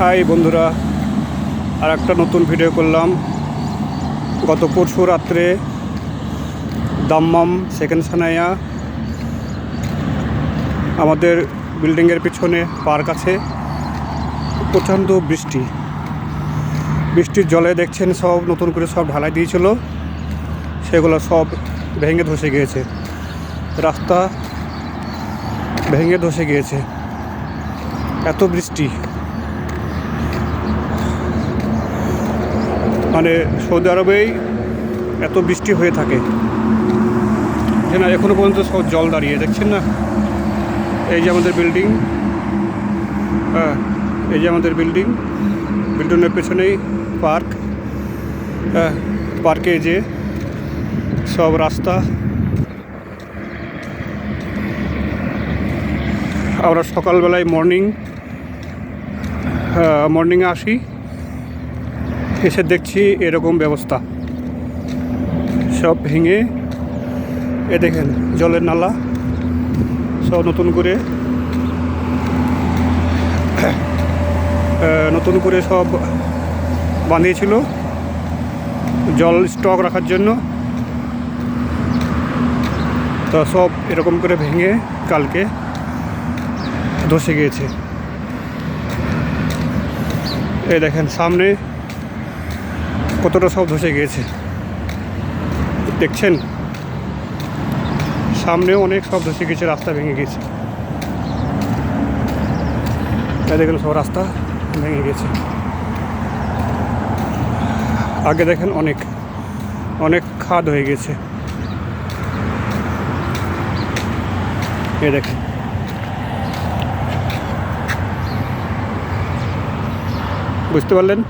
High বন্ধুরা, আর একটা নতুন ভিডিও করলাম। গত পরশু রাত্রে দাম্মাম সেকেন্ড সানাইয়া আমাদের বিল্ডিংয়ের পিছনে পার্ক আছে, প্রচণ্ড বৃষ্টির জলে দেখছেন সব নতুন করে সব ঢালাই দিয়েছিল, সেগুলো সব ভেঙে ধসে গিয়েছে। রাস্তা ভেঙে ধসে গিয়েছে, এত বৃষ্টি। মানে সৌদি আরবেই এত বৃষ্টি হয়ে থাকে যে না, এখনও পর্যন্ত সব জল দাঁড়িয়ে, দেখছেন না? এই যে আমাদের বিল্ডিং, এই যে আমাদের বিল্ডিংয়ের পেছনেই পার্ক। পার্কে যে সব রাস্তা। আমরা সকালবেলায় মর্নিংয়ে আসি, এসে দেখছি এরকম ব্যবস্থা, সব ভেঙে। এ দেখেন জলের নালা সব নতুন করে সব বানিয়েছিল জল স্টক রাখার জন্য, তো সব এরকম করে ভেঙে কালকে ধসে গিয়েছে। এই দেখেন সামনে কতটা সব ধসে গিয়েছে, দেখছেন? সামনেও অনেক সব ধসে গেছে, রাস্তা ভেঙে গেছে। দেখেন সব রাস্তা ভেঙে গেছে। আগে দেখেন অনেক খাদ হয়ে গেছে। এই দেখেন, বুঝতে পারলেন?